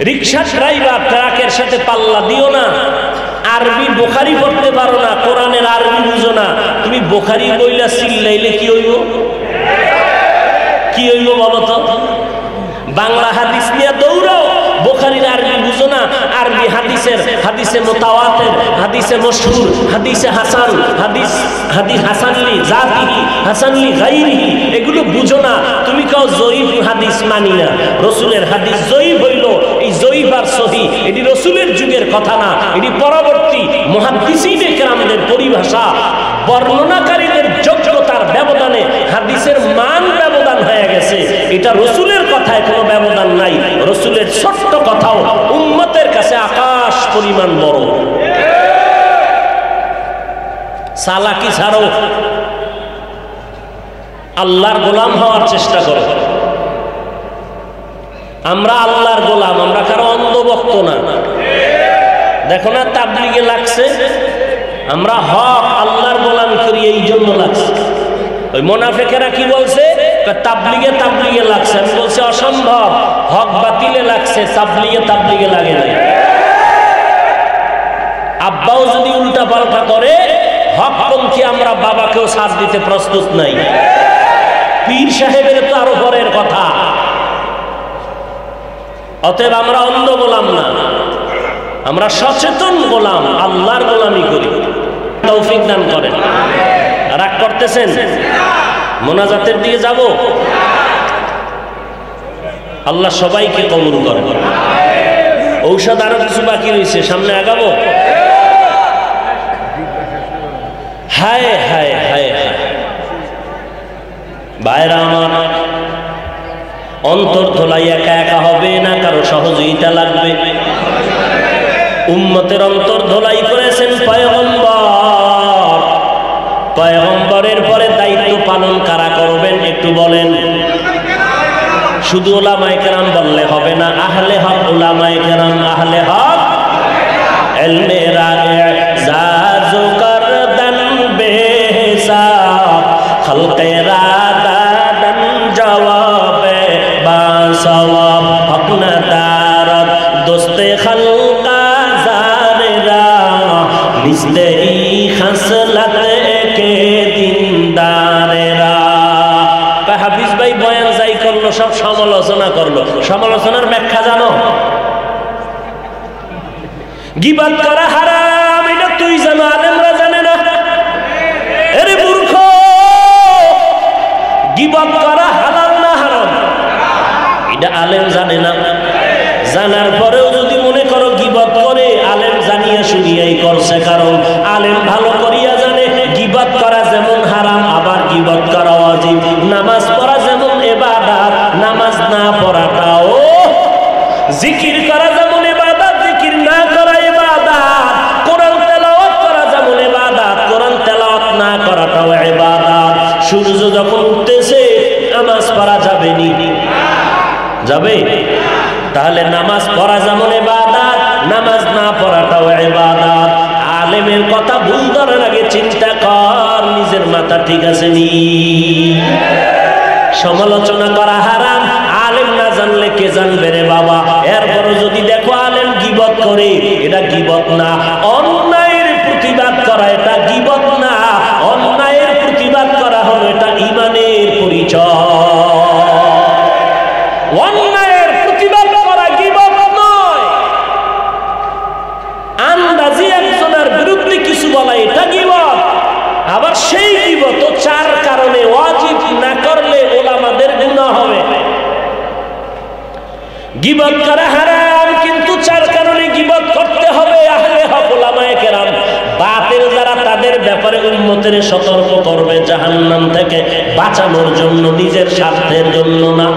রিক্সা ড্রাইভার ট্রাকের সাথে পাল্লা দিও না। আরবি বুখারি পড়তে পারো না, কোরআনের আরবি বুঝো না, তুমি বুখারি বইলা চিল্লাইলে কি হইব? কি হইব বলো তো? বাংলা হাদিস নিয়ে দৌড়াও, বুখারীর আরবি বুঝো না, আরবি হাদিসের হাদিসে মুতাওয়াতির, হাদিসে মশহুর, হাদিসে হাসান, হাদিস হাসানলি জাতিহি, হাসানলি গায়রিহি, এগুলো বুঝো না। তুমি কও জয়ীফ হাদিস মানি না। রাসূলের হাদিস জয়ীফ হইল, এই জয়ীফ আর সহিহ এটি রাসূলের যুগের কথা না, এটি পরবর্তী মুহাদ্দিসিনে কেরামদের পরিভাষা। বর্ণনাকারীদের যোগ্যতার ব্যবধানে হাদিসের মান ব্যবধান হয়ে গেছে। এটা রাসূলের কথায় কোনো ব্যবধান নাই। রাসূলের ছোট্ট কথাও উম্মতের কাছে আকাশ পরিমাণ বড়। চালাকি ছাড়ো, আল্লাহর গোলাম হওয়ার চেষ্টা করো। আমরা আল্লাহর গোলাম, আমরা কারো অন্ধভক্ত না। দেখো না তাবলীগে লাগছে, আমরা হক আল্লাহর গোলামি করি, এই জন্য লাগছে। ওই মুনাফিকেরা কি বলছে? তাবলীগে লাগছে। আমি বলছি অসম্ভব, হক বাতিলে লাগছে, তাবলীগে লাগে নাই। আব্বাও যদি উল্টা পাল্টা করে, হকপন্থী আমরা বাবাকেও সাথ দিতে প্রস্তুত নাই। পীর সাহেবের তো আরো পরের কথা। অতএব আমরা অন্ধ গোলাম না, আমরা সচেতন গোলাম, আল্লাহর গোলামি করি। তৌফিক দান করেন। রাগ করতেছেন? মোনাজাতের দিকে যাব? আল্লাহ সবাইকে কবুল করেন। ঔষধ আরো কিছু বাকি রয়েছে, সামনে আগাবো। হায় হায় হায় হায় ভাইরা আমার, অন্তর ধোলাই একা একা হবে না, কারো সহযোগিতা লাগবে। উম্মতের অন্তর ধোলাই করেছেন পয়গম্বর। পয়গম্বরের পরে দায়িত্ব পালন কারা করবেন একটু বলেন? শুধু উলামায়ে কেরাম বললে হবে না, আহলে হক উলামায়ে কেরাম, আহলে হক ইলমে রাগে জাজু করদন বেহিসাব খলকে রাদাদন জওয়াবে বাসওয়াব হক না সব সমালোচনা করলো। সমালোচনার ব্যাখ্যা জানো? গীবত করা হারাম, এটা তুই জানো, আলেমরা জানে না। আরে মূর্খ, গীবত করা হালাল না হারাম এটা আলেম জানে না। জানার পরেও যদি মনে করো গীবত করে, আলেম জানিয়া শুনিয়াই করছে। কারণ আলেম ভালো করিয়া জানে গীবত করা যেমন হারাম, আবার গীবত করা ওয়াজিব। নামাজ পড়া যেমন ইবাদত, নামাজ না পড়াটাও, জিকির করা যেমন ইবাদত, জিকির না করা ইবাদত। কোরআন তেলাওয়াত করা যেমন ইবাদত, কোরআন তেলাওয়াত না করাটাও ইবাদত। সূর্য যখন উঠতেছে নামাজ পড়া যাবে নি? যাবে? তাহলে নামাজ পড়া যেমন ইবাদত, নামাজ না পড়াটাও ইবাদত। আলেমের কথা ভুল ধরার আগে চিন্তা কর নিজের মাথা ঠিক আছে নি? সমালোচনা করা হারাম, আলেম না জানলে কে জানবে রে বাবা। এরপরও যদি দেখো আলেম গীবত করে, এটা গীবত না। অন্যায়ের প্রতিবাদ করা এটা গীবত না, অন্যায়ের প্রতিবাদ করা হলো এটা ঈমানের পরিচয়। অন্যায়ের প্রতিবাদ করা গীবত নয়। আন্দাজি একজনের বিরুদ্ধে কিছু বলা এটা গীবত। আবার সেই গীবত চার কারণে ওয়াজিব না করলে ওলামাদের গুনাহ হবে। গীবত করা হারাম, কিন্তু চার কারণে গীবত করতে হবে। আহলে হক ওলামায়ে কেরাম বাতিল যারা, তাদের ব্যাপারে উম্মতের সতর্ক করবে জাহান্নাম থেকে বাঁচানোর জন্য, নিজের স্বার্থের জন্য না।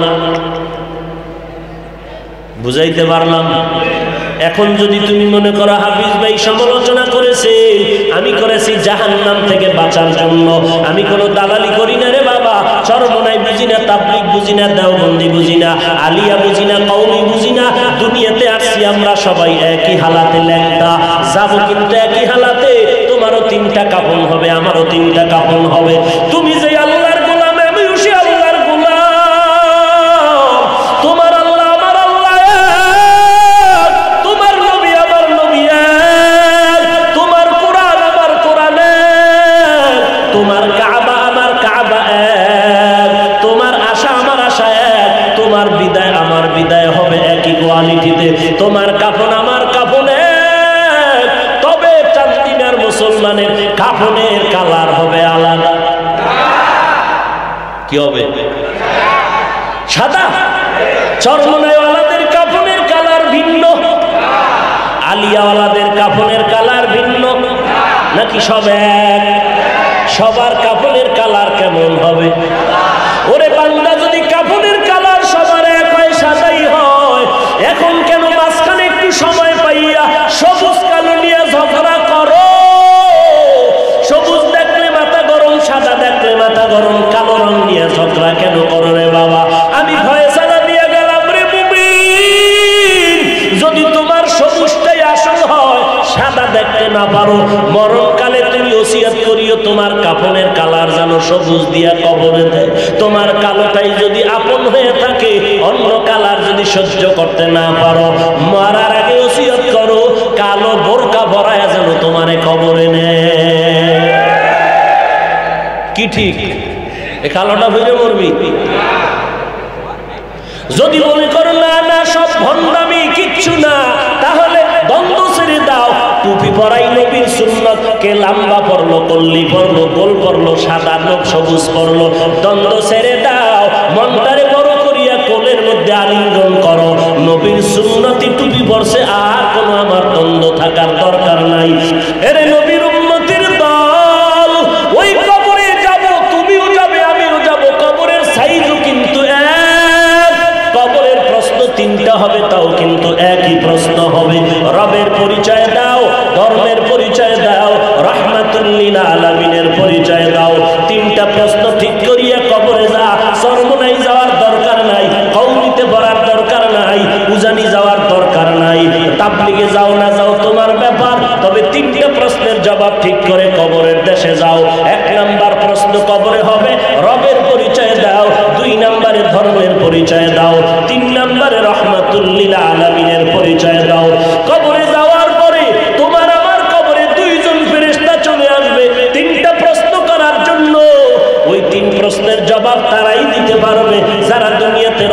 বুঝাইতে পারলাম? এখন যদি তুমি মনে করো হাফিজ ভাই সমালোচনা করেছে, আমি করেছি জাহান্নাম থেকে বাঁচার জন্য, আমি কোনো দালালি করি না রে বাবা। চরমনাই বুঝি না, তাবলীগ বুঝি না, দেওবন্দি বুঝি না, আলিয়া বুঝি না, কওমি বুঝি না। দুনিয়াতে আসছি আমরা সবাই একই হালাতে ল্যাংটা, যাবো কিন্তু একই হালাতে। তোমারও তিনটা কাফন হবে, আমারও তিনটা কাফন হবে। তুমি যে আল্লাহর গোলাম, আমিও সে আল্লাহর গোলাম। তোমার আল্লাহ আমার আল্লাহ এক, তোমার নবী আমার নবী এক, তোমার কোরআন আমার কোরআন এক, তোমার কাবা আমার কাবা এক, তোমার আশা আমার আশা এক, তোমার বিদায় আমার বিদায় হবে একই কোয়ালিটিতে, তোমার কাফন আমার কাফন এক। তবে চাঁদিনার মুসলমানের কাফনের কালার হবে আলাদা। কি হবে? সাদা। চরমনাইওয়ালাদের কাফনের কালার ভিন্ন, আলিয়াওয়ালাদের কাফনের কালার ভিন্ন, নাকি সব এক? সবার কাফনের কালার কেমন হবে? ওরে বান্দা, যদি কাফনের কালার সবার এক হয়, সাদাই হয়, এখন কেন মাঝখানে একটু সময় পাইয়া সবুজ কালো নিয়ে ঝগড়া করো? সবুজ দেখলে মাথা গরম, সাদা দেখলে মাথা গরম, কালো রং নিয়ে ঝগড়া কেন করো রে বাবা? আমি ফয়সালা দিয়ে গেলাম রে মুমিন, যদি তোমার সবুজটাই আসল হয়, সাদা দেখতে না পারো, মরণকালে তুমি ওসিয়ত করিও তোমার কাফনের কালার যেন সবুজ দিয়া কবরে দেয়। তোমার কালোটাই যদি আপন হয়ে থাকে, অন্য কালার যদি সহ্য করতে না পারো, মরার আগে ওসিয়ত করো কালো বোরকা ভরায়া যেন তোমারে কবরে নেয়। কি ঠিক? এ কালোটা ভরে মরবি। যদি মনে করো না না সব ভণ্ডামি, কিচ্ছু না, তাহলে দ্বন্দ্ব ছেড়ে দাও। টুপি পরাই নবীর সুন্নত, কে লম্বা পড়লো, কল্লি পড়লো, গোল পড়লো, সাদা লোক সবুজ পড়লো, দ্বন্দ্ব ছেড়ে দাও। মনটারে বড় করিয়া কোলের মধ্যে আলিঙ্গন করো, নবীর সুন্নতি টুপি পড়ছে, আর কোনো আমার দ্বন্দ্ব থাকার দরকার নাই। এরে নবীর উম্মতির দল, ওই কবরে যাব, তুমিও যাবে, আমিও যাব, কবরের সাইজও কিন্তু এক, কবরের প্রশ্ন তিনটা হবে, তাও কিন্তু একই প্রশ্ন হবে। রবের পরিচয় দাও, ধর্মের পরিচয় দাও, রাহমাতুল লিল আলামিনের পরিচয় দাও। তিনটা প্রশ্ন ঠিক করিয়া কবরে যা। চরমনাই যাওয়ার দরকার নাই, কওমিতে পড়ার দরকার নাই, উজানি যাওয়ার দরকার নাই, তাবলীগে যাও না যাও তোমার ব্যাপার। তবে তিনটা প্রশ্নের জবাব ঠিক করে কবরের দেশে যাও। এক নাম্বার প্রশ্ন কবরে হবে রবের পরিচয় দাও, দুই নাম্বারে ধর্মের পরিচয় দাও, তিন নাম্বারে রাহমাতুল লিল আলামিনের পরিচয় দাও। কবরে যাওয়ার পরে তোমার আমার কবরে দুইজন ফেরেশতা চলে আসবে তিনটা প্রশ্ন করার জন্য। ওই তিন প্রশ্নের জবাব তারাই দিতে পারবে যারা দুনিয়াতে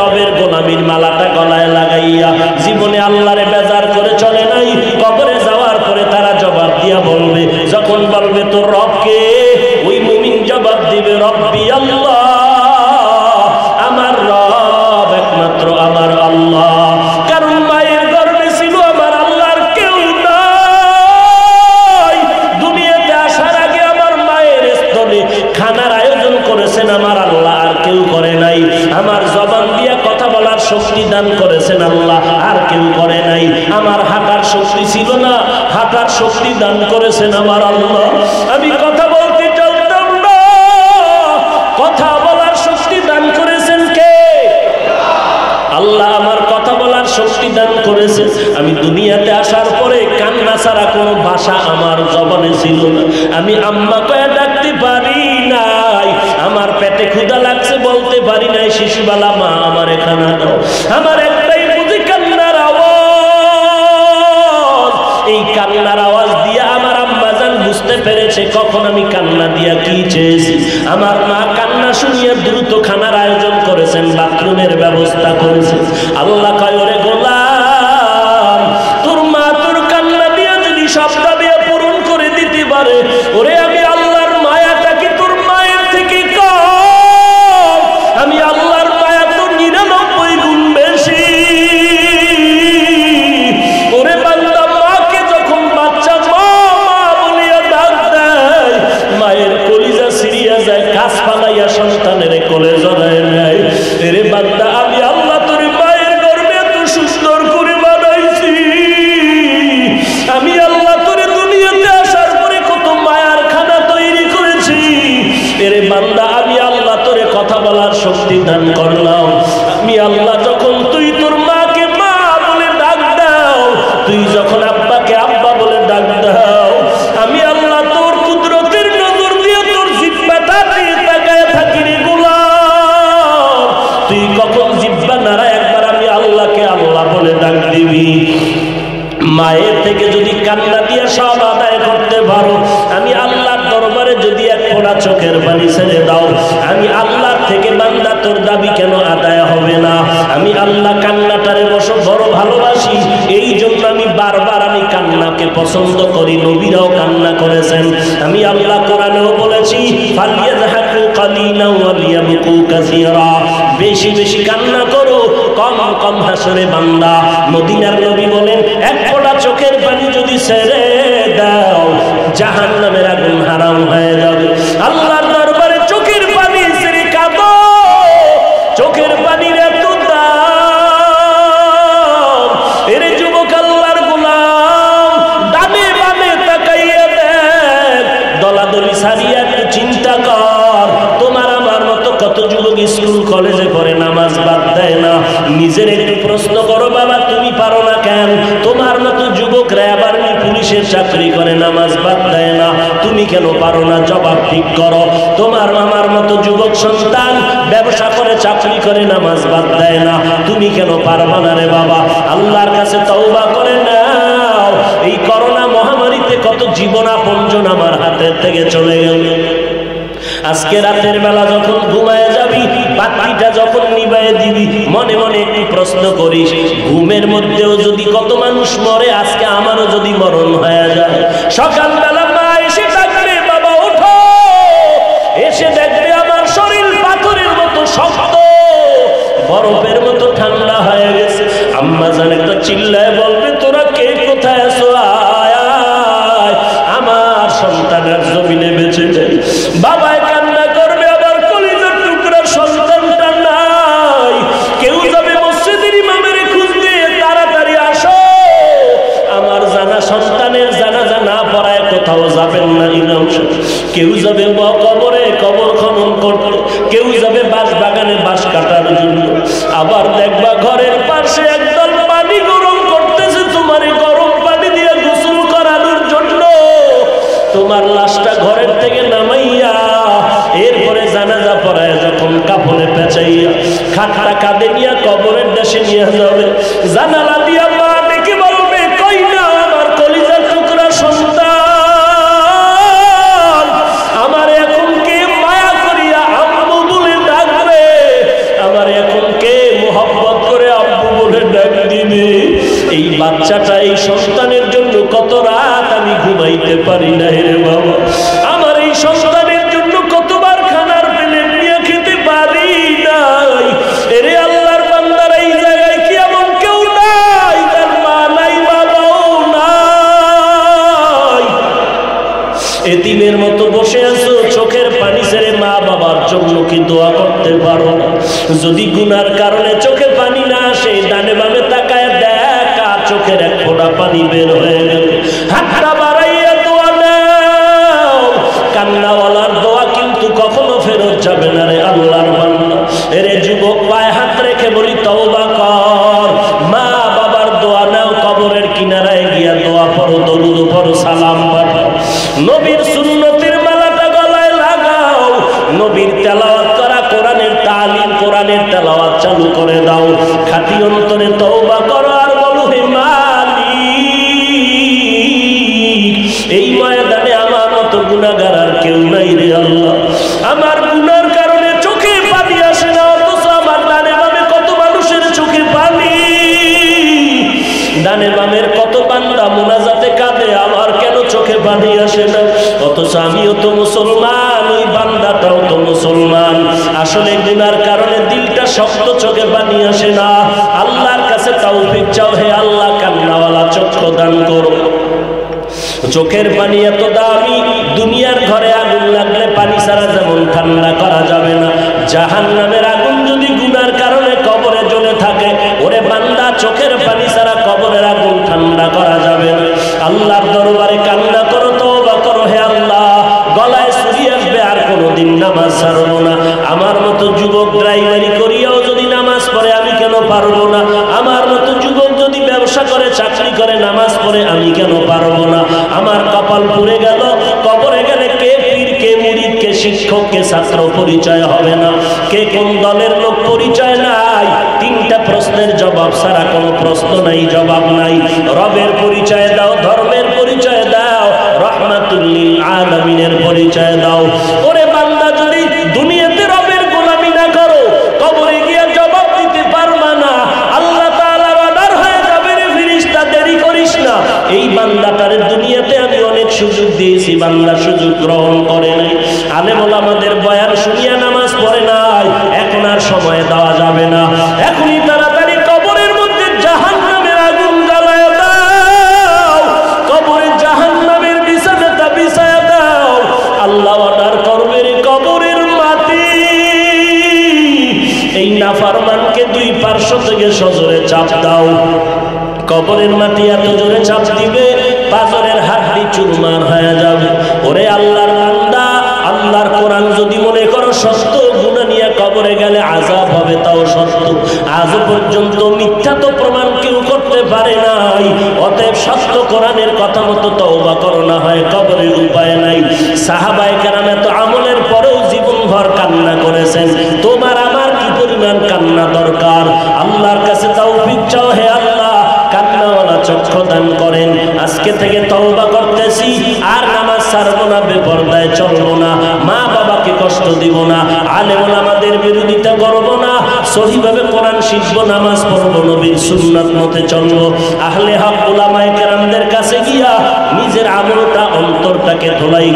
শক্তি দান করেছেন আল্লাহ, আর কেউ করে নাই। আমার হাঁটার শক্তি ছিল না, হাঁটার শক্তি দান করেছেন আমার আল্লাহ। আমি কথা বলতে চাইতাম না, কথা বলার শক্তি দান করেছেন কে? আল্লাহ আমার কথা বলার শক্তি দান করেছে। আমি দুনিয়াতে আসার পরে কান্না ছাড়া কোনো ভাষা আমার জবানে ছিল না। আমি আম্মা কয়ে ডাকতে পারি নাই, আমার পেটে ক্ষুধা লাগছে বলতে পারি নাই শিশুবেলা মা আমার এখানে দাও। আমার একটাই বুঝি কান্নার আওয়াজ। এই কান্নার আওয়াজ দিয়ে আমার আম্মা জান বুঝতে পেরেছে কখন আমি কান্না দিয়া কি চেয়েছি। আমার মা কান্না শুনিয়ে দ্রুত খানার আয়োজন করেছেন, বাথরুমের ব্যবস্থা করেছেন। আল্লাহ কয় ওরে গোলাম, তোর মা তোর কান্না দিয়া যদি সব দাবি পূরণ করে দিতে পারে, ওরে আমি আল্লাহর মায়াটা কি তোর মায়ের থেকে কম? আমি আল্লাহর মায়া তো 99 গুণ বেশি। ওরে বান্দা, মাকে যখন বাচ্চা মা মা বলিয়া ডাক দেয়, মায়ের কলিজা সিরিয়া যায়, কাজ ফালাইয়া সন্তানের কোলে জড়ায় নেয়। এরে বান্দা, আমি আল্লাহ তোর মায়ের গর্ভে এত সুন্দর করে বানাইছি। আমি আল্লাহ তোরে দুনিয়াতে আসার পরে কত মায়ার খানা তৈরি করেছি। এরে বান্দা, আমি আল্লাহ তোরে কথা বলার শক্তি দান করলাম। আমি আল্লাহ যখন তুই তোর মাকে মা বলে ডাক দাও, তুই যখন আব্বাকে আব্বা বলে ডাক দাও, আমি আল্লাহ তোর কুদরতের নজর দিয়ে তোর জিহ্বাটা দিয়ে তাকায় থাকি রে গোলাম। তুই কখন জিহ্বা নাড়া একবার আমি আল্লাহকে আল্লাহ বলে ডাক দিবি। মায়ের থেকে যদি কান্না দিয়ে সব আদায় করতে পারো, আমি আল্লাহর দরবারে যদি এক ফোঁটা চোখের পানি ছেড়ে দাও, আমি আল্লাহর থেকে বান্দা তোর দাবি কেন আদায় হবে না? আমি আল্লাহ কান্নাটারে বড় ভালোবাসি, এই জন্য আমি বারবার আমি কান্নাকে পছন্দ করি। নবীরাও কান্না করেছেন। আমি আল্লাহ কোরআনেও বলেছি, ফালিয়াযহাকু কালিলান ওয়া লিয়াবকু কাসীরা, বেশি বেশি কান্না করো, কম কম হাসরে বান্দা। মদিনার নবী বলেন, এক ফোঁটা চোখের পানি যদি ছেড়ে দাও, জাহান্নামের আগুন হারাম হয়ে যাবে। আল্লাহর দরবারে চোখের পানি ছেড়ে কাঁদো, চোখের পানির এত দাম। এর যুবক আল্লাহর গোলাম, ডানে বামে তাকাইয়া দেখ, দলাদলি ছাড়িয়া একটু চিন্তা কর। তোমার আমার মতো কত যুবক স্কুল কলেজে পড়ে, নামাজ বাদ দেয় না। নিজের একটু প্রশ্ন করো, বাবা তুমি পারো না কেন? তোমার মতো যুবকরা আবার পুলিশের চাকরি করে, নামাজ বাদ দেয় না, তুমি কেন পারো না? জবাব ঠিক করো। তোমার আমার মতো যুবক সন্তান ব্যবসা করে, চাকরি করে, নামাজ বাদ দেয় না, তুমি কেন পারবা না রে বাবা? আল্লাহর কাছে তওবা করে নাও। এই করোনা মহামারীতে কত জীবন আপনজন আমার হাতের থেকে চলে গেল। আজকে রাতের বেলা যখন ঘুমায় যাবি, বাতিটা যখন নিভায়ে দিবি, মনে মনে একটি প্রশ্ন করিস, ঘুমের মধ্যেও যদি কত মানুষ মরে, আজকে আমারও যদি মরণ হয়ে যায়। সকালবেলা মা এসে ডাকবে, বাবা ওঠো, এসে দেখবে আমার শরীর পাথরের মতো শক্ত, বরফের মতো ঠান্ডা হয়ে গেছে। আম্মা জান একটা চিল্লায় বলবে, তোরা কে কোথায় আছো? আয় আয়, আমার সন্তানের জমিনে বেঁচে যায়। বাবায় কান্না করবে, আবার কলিজার টুকরা সন্তানটা নাই। কেউ যাবে মসজিদের ইমামের খুঁজতে, তাড়াতাড়ি আসো। আমার জানা সন্তানের জানাজা না পড়ায় কোথাও যাবেন না ইমাম সাহেব। কেউ যাবে কবরে কবর খনন করতে, কেউ যাবে বাঁশ বাগানে বাঁশ কাটার জন্য। আবার দেখবা ঘরের পাশে একদল পানি গরম করতেছে, তোমার গরম পানি দিয়ে গোসল করানোর জন্য। তোমার লাশটা ঘরের থেকে নামাইয়া এরপরে জানাজা পড়ায় যখন কাপড়ে পেঁচাইয়া খাটটা কাঁধে নিয়ে কবরের দেশে নিয়ে যাবে, জানালা দিয়া মা ডেকে বলবে, কই না আমার কলিজার টুকরা সন্তান? আমার এখন কে মায়া করিয়া আম্মু বলে ডাকবে? আমার এখন কে মোহব্বত করে আব্বু বলে ডাক দিবে? এই বাচ্চাটা, এই সন্তানের জন্য কত রাত আমি ঘুমাইতে পারি না রে বাবা। আমার এই সন্তানের জন্য কতবার খানার প্লেট নিয়ে খেতে পারি নাই। এরে আল্লাহর বান্দারা, এই জায়গায় কি এমন কেউ নাই যার মা নাই, বাবাও নাই? এতিমের মতো বসে আছো, চোখের পানি ছেড়ে মা বাবার জন্য কি দোয়া করতে পারো না? যদি গুনার কারণে চোখে পানি না ডানে বামে তাকায় দেখ আর চোখের এক ফোঁটা পানি বের হয়ে গেল। হাতটা বাড়াইয়া দোয়া নাও, কান্নাওয়ালার দোয়া কিন্তু কখনো ফেরত যাবে না রে আল্লাহর বান্দা। এরে যুবক পায়ে হাত রেখে বলি তওবা কর, মা বাবার দোয়া নাও, কবরের কিনারায় গিয়া দোয়া পড়ো, দরুদ পড়ো, সালাম পাঠাও, নবীর সুন্নতের মালাটা গলায় লাগাও, নবীর তেলাওয়াত করা কোরআনের তালিম, কোরআনের তেলাওয়াত চালু করে দাও, খাঁটি অন্তরে তওবা করো আর বলো হে মালিক, এই ময়দানে আমার মতো গুনাহগার আর কেউ নাই রে আল্লাহ। আমার গুনার কারণে চোখে পানি আসে না, অথচ আমার ডানে বামে কত মানুষের চোখে পানি, ডানে বামের কত বান্দা মুনাজাতে কাঁদে, আমার কেন চোখে পানি আসে না? অথচ আমিও তো মুসলমান, ওই বান্দাটাও তো মুসলমান। আসলে গুনার কারণে দিলটা শক্ত, চোখে পানি আসে না। আল্লাহর কাছে তৌফিক চাও, হে আল্লাহ কান্নাওয়ালা চক্ষু দান করো। চোখের পানি এত দামি, দুনিয়ার ঘরে আগুন লাগলে পানি ছাড়া যেমন ঠান্ডা করা যাবে না, জাহান্নামের আগুন যদি গুনার কারণে কবরে জ্বলে থাকে, ওরে বান্দা চোখের পানি ছাড়া কবরের আগুন ঠান্ডা করা যাবে না। আল্লাহর দরবারে কান্না করো, তওবা করো, হে আল্লাহ গলায় ছুরি আসবে আর কোনোদিন নামাজ ছাড়বো না। আমার মতো যুবক ড্রাইভারি করিয়াও যদি নামাজ পড়ে আমি কেন পারবো না? আমার মতো যুবক যদি ব্যবসা করে, চাকরি করে, নামাজ পড়ে আমি কেন পারবো না? আমার কপাল পুড়ে গেল, কবরে গেলে কে পীর, কে মুরিদ, কে শিক্ষক, কে ছাত্র পরিচয় হবে না, কে কোন দলের লোক পরিচয় নাই। তিনটা প্রশ্নের জবাব ছাড়া কোনো প্রশ্ন নাই, জবাব নাই। রবের পরিচয় দাও, ধর্মের পরিচয় দাও, রহমাতুল লিল আলামিনের পরিচয় দাও। ওরে বান্দা যদি দুনিয়াতে রবের গোলামি না করো, কবরে গিয়ে জবাব দিতে পারবা না, আল্লাহ তাআলার অর্ডার হয়ে যাবে রে ফেরেশতা, দেরি করিস না। এই বান্দাটারে দুনিয়াতে আমি অনেক সুযোগ দিয়েছি, বান্দা সুযোগ গ্রহণ করে নাই। আলেম ওলামাদের বয়ান শুনিয়া নামাজ পড়ে নাই, এখন আর সময় দেওয়া যাবে না, এখনই তাড়াতাড়ি কবরের মধ্যে জাহান্নামের আগুন জ্বালায় দাও, কবরে জাহান্নামের বিছানাটা বিছায়া দাও। আল্লাহ অর্ডার করবে রে কবরের মাটি, এই নাফরমানকে দুই পার্শ্ব থেকে সজোরে চাপ দাও। কবরের মাটি এত জোরে চাপ দিবে, পাজরের হাড্ডি চুরমার হয়ে যাবে। ওরে আল্লাহর বান্দা, আল্লাহর কোরআন যদি মনে করো সত্য, গুনাহ নিয়ে কবরে গেলে আযাব হবে তাও সত্য। আজ পর্যন্ত মিথ্যা তো প্রমাণ কেউ করতে পারে নাই। অতএব সত্য কোরআনের কথা মতো তওবা করো, না হয় কবরের উপায় নাই। সাহাবায়ে কেরাম এত আমলের পরেও জীবনভর কান্না করেছেন, তোমার আমার কি পরিমাণ কান্না দরকার? আল্লাহর কাছে তৌফিক চাও, হে আল্লাহ কান্নাওয়ালা চক্ষু দান করেন। আজকে থেকে তওবা করতেছি, আর নামাজ ছাড়বো না, বেপরদায় চলবো না, মা বাবাকে কষ্ট দিব না, আলেম ওলামাদের বিরোধিতা করবো না, সহিভাবে কোরআন শিখবো, নামাজ পড়বো, নবীর সুন্নাত মতে চলবো। আহলে হক উলামায়ে কেরামদের কাছে গিয়া নিজের আমলটা, অন্তরটাকে ধোলাই